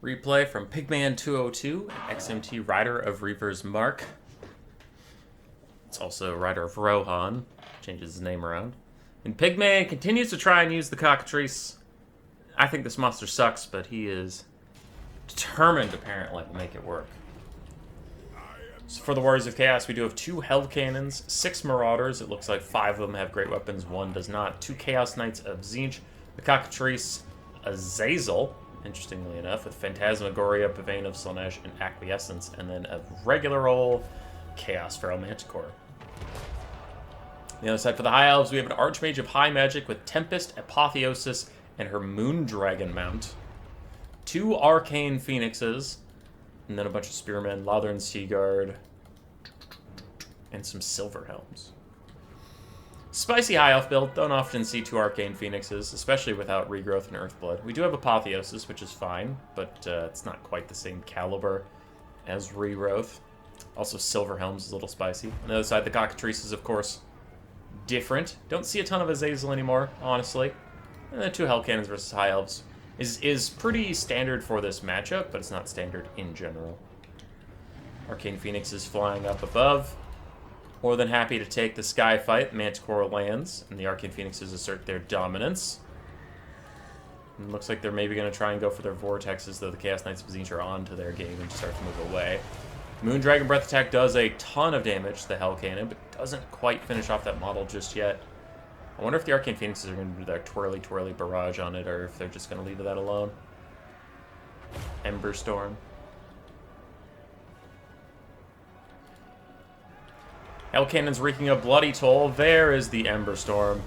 Replay from Pigman 202, XMT Rider of Reaver's Mark. It's also Rider of Rohan, changes his name around. And Pigman continues to try and use the Cockatrice. I think this monster sucks, but he is determined, apparently, to make it work. So for the Warriors of Chaos, we do have 2 Hell Cannons, 6 Marauders. It looks like 5 of them have great weapons, 1 does not. 2 Chaos Knights of Tzeentch, the Cockatrice, Azazel, interestingly enough, with Phantasmagoria, Pavane of Slaanesh, and Acquiescence, and then a regular old Chaos Feral Manticore. On the other side, for the High Elves, we have an Archmage of High Magic with Tempest, Apotheosis, and her Moondragon mount. 2 Arcane Phoenixes, and then a bunch of Spearmen, Lothern Seaguard, and some Silver Helms. Spicy High Elf build. Don't often see 2 Arcane Phoenixes, especially without Regrowth and Earthblood. We do have Apotheosis, which is fine, but it's not quite the same caliber as Regrowth. Also, Silver Helms is a little spicy. On the other side, the Cockatrice is, of course, different. Don't see a ton of Azazel anymore, honestly. And then 2 Hell Cannons versus High Elves is pretty standard for this matchup, but it's not standard in general. Arcane Phoenix is flying up above. More than happy to take the sky fight. Manticore lands, and the Arcane Phoenixes assert their dominance. And it looks like they're maybe going to try and go for their vortexes, though the Chaos Knights of Tzeentch are onto their game and start to move away. Moondragon Breath Attack does a ton of damage to the Hell Cannon, but doesn't quite finish off that model just yet. I wonder if the Arcane Phoenixes are going to do their twirly barrage on it, or if they're just going to leave that alone. Ember Storm. Hell Cannon's wreaking a bloody toll. There is the Ember Storm.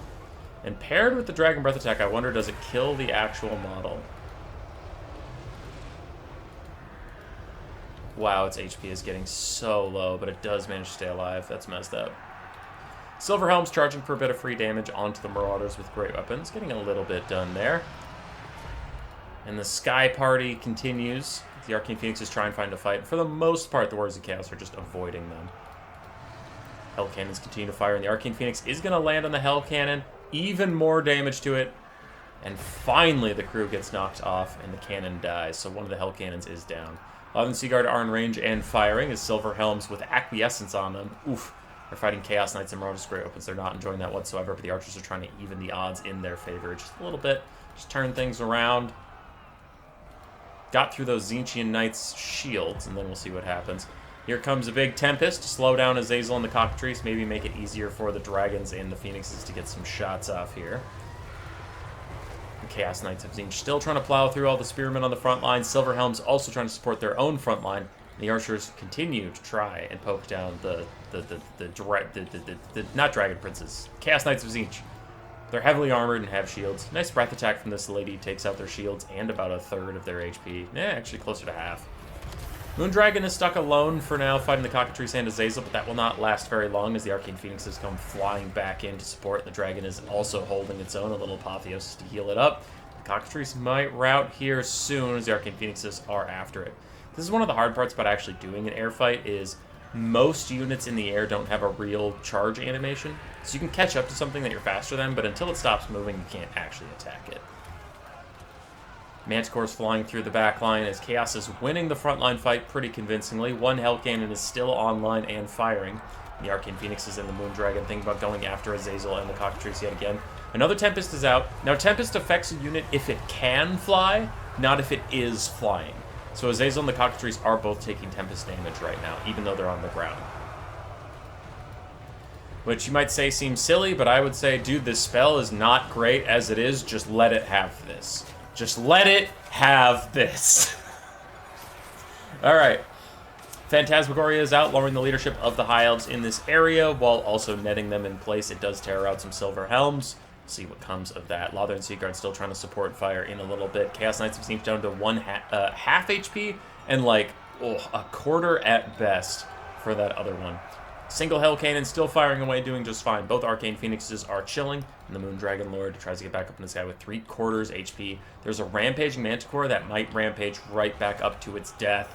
And paired with the Dragon Breath Attack, I wonder, does it kill the actual model? Wow, its HP is getting so low, but it does manage to stay alive. That's messed up. Silver Helm's charging for a bit of free damage onto the Marauders with great weapons. Getting a little bit done there. And the Sky Party continues. The Arcane Phoenixes try and find a fight. For the most part, the Warriors of Chaos are just avoiding them. Hell Cannons continue to fire, and the Arcane Phoenix is going to land on the Hell Cannon. Even more damage to it. And finally, the crew gets knocked off, and the cannon dies. So one of the Hell Cannons is down. Lothern Seaguard are in range and firing as Silver Helms with Acquiescence on them. Oof. They're fighting Chaos Knights and Marauders Great Opens. They're not enjoying that whatsoever, but the Archers are trying to even the odds in their favor. Just a little bit. Just turn things around. Got through those Tzeentchian Knights' shields, and then we'll see what happens. Here comes a big Tempest to slow down Azazel and the Cockatrice. Maybe make it easier for the Dragons and the Phoenixes to get some shots off here. The Chaos Knights of Tzeentch still trying to plow through all the Spearmen on the front line. Silver Helms also trying to support their own front line. The Archers continue to try and poke down the not Dragon Princes, Chaos Knights of Tzeentch. They're heavily armored and have shields. Nice breath attack from this lady. Takes out their shields and about a third of their HP. Actually closer to half. Moondragon is stuck alone for now, fighting the Cockatrice and Azazel, but that will not last very long as the Arcane Phoenixes come flying back in to support. The Dragon is also holding its own, a little Apotheosis to heal it up. The Cockatrice might rout here soon as the Arcane Phoenixes are after it. This is one of the hard parts about actually doing an air fight is most units in the air don't have a real charge animation. So you can catch up to something that you're faster than, but until it stops moving, you can't actually attack it. Manticore's flying through the back line as Chaos is winning the frontline fight pretty convincingly. 1 Hell Cannon is still online and firing. The Arcane Phoenixes and the Moondragon think about going after Azazel and the Cockatrice yet again. Another Tempest is out. Now, Tempest affects a unit if it can fly, not if it is flying. So Azazel and the Cockatrice are both taking Tempest damage right now, even though they're on the ground. Which you might say seems silly, but I would say, dude, this spell is not great as it is. Just let it have this. Just let it have this. Alright. Phantasmagoria is out, lowering the leadership of the High Elves in this area, while also netting them in place. It does tear out some Silver Helms. See what comes of that. Lothern Seaguard still trying to support fire in a little bit. Chaos Knights have seemed down to half HP, and like a quarter at best for that other one. Single Hell Cannon still firing away, doing just fine. Both Arcane Phoenixes are chilling, and the Moondragon Lord tries to get back up in the sky with 3/4 HP. There's a Rampaging Manticore that might rampage right back up to its death.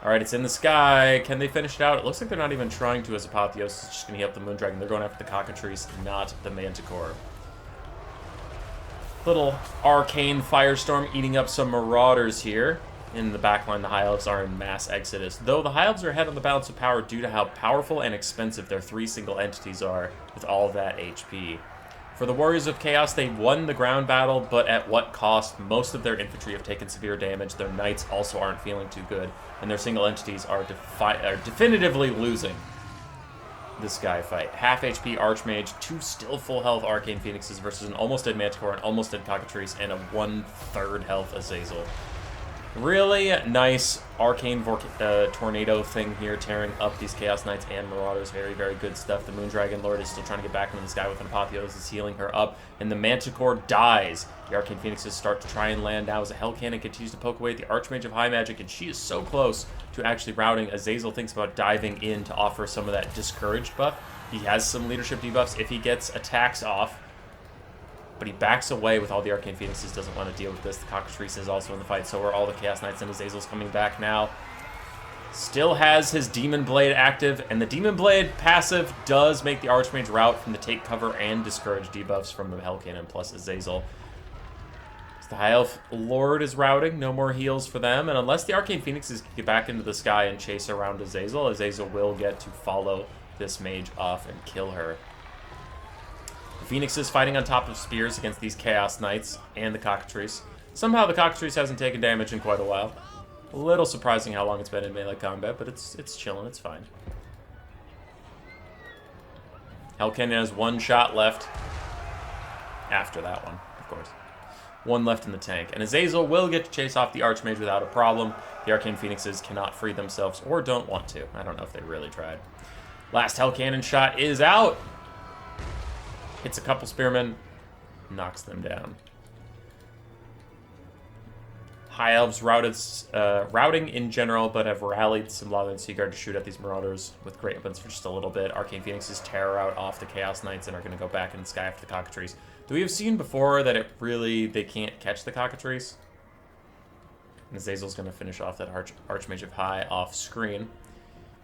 Alright, it's in the sky. Can they finish it out? It looks like they're not even trying to as Apotheosis. It's just going to heal up the Moondragon. They're going after the Cockatrice, not the Manticore. Little Arcane Firestorm eating up some Marauders here. In the backline, the High Elves are in mass exodus, though the High Elves are ahead on the balance of power due to how powerful and expensive their 3 single entities are with all of that HP. For the Warriors of Chaos, they won the ground battle, but at what cost? Most of their infantry have taken severe damage, their knights also aren't feeling too good, and their single entities are definitively losing this Sky fight. Half HP Archmage, 2 still full health Arcane Phoenixes versus an almost dead Manticore, an almost dead Cockatrice, and a 1/3 health Azazel. Really nice Arcane Tornado thing here, tearing up these Chaos Knights and Marauders. Very, very good stuff. The Moondragon Lord is still trying to get back into the sky with an Apotheosis, healing her up, and the Manticore dies. The Arcane Phoenixes start to try and land now as a Hell Cannon continues to poke away at the Archmage of High Magic, and she is so close to actually routing. Azazel thinks about diving in to offer some of that Discouraged buff. He has some leadership debuffs if he gets attacks off, but he backs away with all the Arcane Phoenixes, doesn't want to deal with this. The Cockatrice is also in the fight, so are all the Chaos Knights, and Azazel's coming back now. Still has his Demon Blade active, and the Demon Blade passive does make the Archmage rout from the Take Cover and Discourage debuffs from the Hell Cannon plus Azazel. So the High Elf Lord is routing, no more heals for them, and unless the Arcane Phoenixes can get back into the sky and chase around Azazel, Azazel will get to follow this mage off and kill her. Phoenix is fighting on top of spears against these Chaos Knights and the Cockatrice. Somehow the Cockatrice hasn't taken damage in quite a while. A little surprising how long it's been in melee combat, but it's chilling, it's fine. Hell Cannon has 1 shot left. After that one, of course. 1 left in the tank. And Azazel will get to chase off the Archmage without a problem. The Arcane Phoenixes cannot free themselves, or don't want to. I don't know if they really tried. Last Hell Cannon shot is out. Hits a couple spearmen, knocks them down. High Elves routing in general, but have rallied some Lothern Seaguard to shoot at these Marauders with great weapons for just a little bit. Arcane Phoenixes tear out off the Chaos Knights and are going to go back in the sky after the Cockatrice. Do we have seen before that they can't catch the Cockatrice? And Azazel's going to finish off that Archmage of High off screen.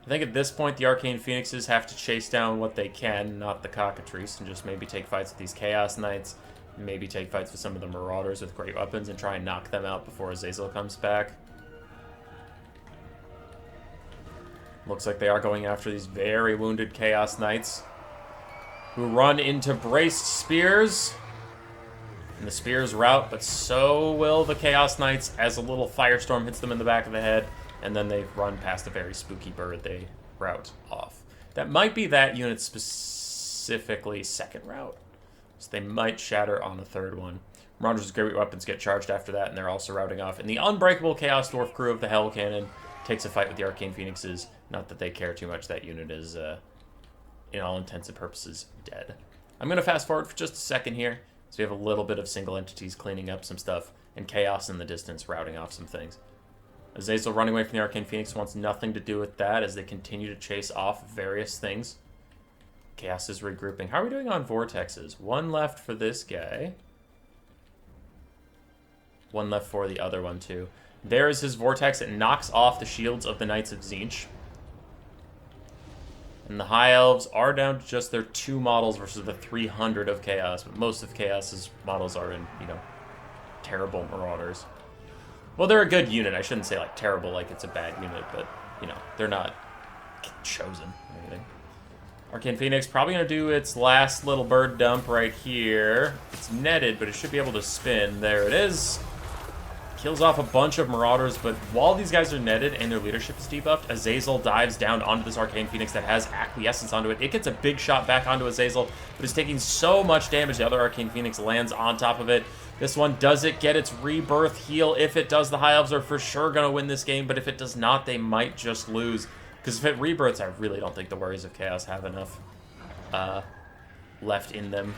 I think at this point, the Arcane Phoenixes have to chase down what they can, not the Cockatrice, and just maybe take fights with these Chaos Knights, maybe take fights with some of the Marauders with great weapons and try and knock them out before Azazel comes back. Looks like they are going after these very wounded Chaos Knights, who run into braced spears. And the spears rout, but so will the Chaos Knights as a little firestorm hits them in the back of the head. And then they run past a very spooky bird they rout off. That might be that unit's specifically second rout. So they might shatter on the third one. Marauders' great weapons get charged after that, and they're also routing off. And the unbreakable Chaos Dwarf crew of the Hell Cannon takes a fight with the Arcane Phoenixes. Not that they care too much. That unit is, in all intents and purposes, dead. I'm going to fast forward for just a second here. So we have a little bit of single entities cleaning up some stuff, and Chaos in the distance routing off some things. Azazel running away from the Arcane Phoenix wants nothing to do with that as they continue to chase off various things. Chaos is regrouping. How are we doing on Vortexes? 1 left for this guy. 1 left for the other one, too. There is his Vortex. It knocks off the shields of the Knights of Tzeentch. And the High Elves are down to just their 2 models versus the 300 of Chaos. But most of Chaos's models are in, terrible Marauders. Well, they're a good unit. I shouldn't say, terrible like it's a bad unit, but, they're not chosen or anything. Arcane Phoenix probably going to do its last little bird dump right here. It's netted, but it should be able to spin. There it is. Kills off a bunch of Marauders, but while these guys are netted and their leadership is debuffed, Azazel dives down onto this Arcane Phoenix that has Acquiescence onto it. It gets a big shot back onto Azazel, but is taking so much damage, the other Arcane Phoenix lands on top of it. This one, does it get its rebirth heal? If it does, the High Elves are for sure going to win this game, but if it does not, they might just lose. Because if it rebirths, I really don't think the Warriors of Chaos have enough left in them.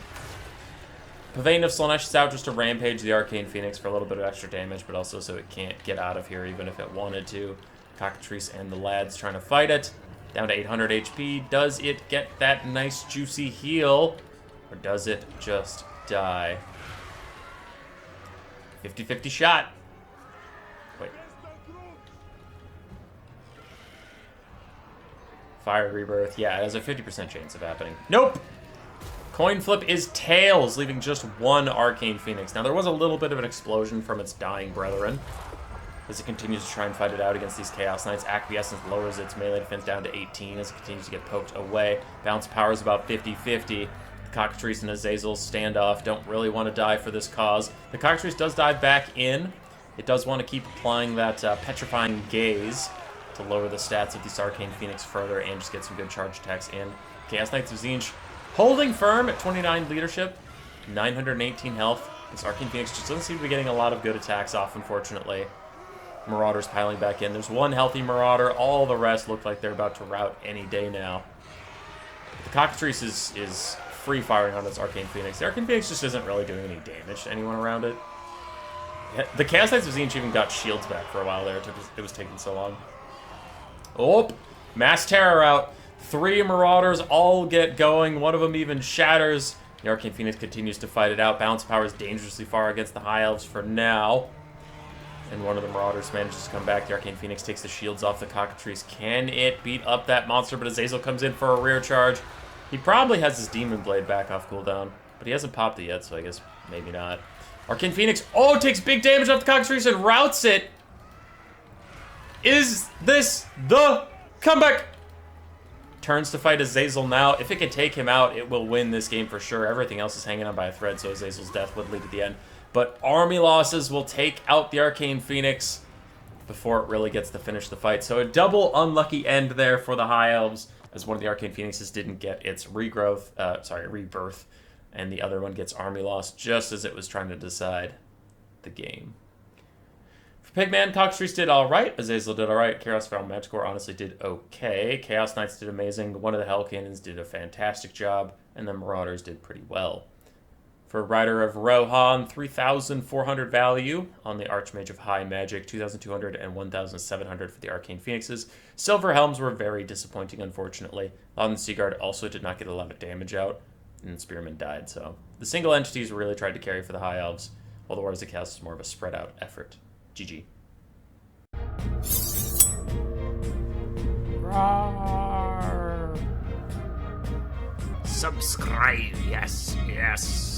Pavane of Slaanesh is out just to rampage the Arcane Phoenix for a little bit of extra damage, but also so it can't get out of here even if it wanted to. Cockatrice and the lads trying to fight it. Down to 800 HP. Does it get that nice juicy heal? Or does it just die? 50-50 shot. Wait. Fire rebirth. Yeah, it has a 50% chance of happening. Nope! Coin flip is tails, leaving just 1 Arcane Phoenix. Now, there was a little bit of an explosion from its dying brethren. as it continues to try and fight it out against these Chaos Knights. Acquiescence lowers its melee defense down to 18 as it continues to get poked away. Balance power is about 50-50. The Cockatrice and Azazel's standoff don't really want to die for this cause. The Cockatrice does dive back in. It does want to keep applying that Petrifying Gaze to lower the stats of this Arcane Phoenix further and just get some good charge attacks in. Chaos Knights of Tzeentch holding firm at 29 leadership, 918 health. This Arcane Phoenix just doesn't seem to be getting a lot of good attacks off, unfortunately. Marauders piling back in. There's one healthy Marauder. All the rest look like they're about to rout any day now. The Cockatrice is free-firing on its Arcane Phoenix. The Arcane Phoenix just isn't really doing any damage to anyone around it. The Chaos Knights of Tzeentch even got shields back for a while there. It was taking so long. Oh, Mass Terror out. 3 Marauders all get going. One of them even shatters. The Arcane Phoenix continues to fight it out. Balance power is dangerously far against the High Elves for now. And one of the Marauders manages to come back. The Arcane Phoenix takes the shields off the Cockatrice. Can it beat up that monster? But Azazel comes in for a rear charge. He probably has his Demon Blade back off cooldown. But he hasn't popped it yet, so I guess maybe not. Arcane Phoenix, oh, takes big damage off the Cockatrice and routs it. Is this the comeback? Turns to fight Azazel now. If it can take him out, it will win this game for sure. Everything else is hanging on by a thread, so Azazel's death would lead to the end. But army losses will take out the Arcane Phoenix before it really gets to finish the fight. So a double unlucky end there for the High Elves, as one of the Arcane Phoenixes didn't get its rebirth, and the other one gets army loss just as it was trying to decide the game. For Pigman, Cockatrice did alright, Azazel did alright, Chaos Feral Manticore honestly did okay, Chaos Knights did amazing, one of the Hell Cannons did a fantastic job, and the Marauders did pretty well. For Rider of Rohan, 3,400 value on the Archmage of High Magic, 2,200 and 1,700 for the Arcane Phoenixes. Silver Helms were very disappointing, unfortunately. Loudon Seaguard also did not get a lot of damage out, and Spearman died, so the single entities really tried to carry for the High Elves, while the Warriors of Chaos was more of a spread-out effort. GG. Roar. Subscribe, yes, yes.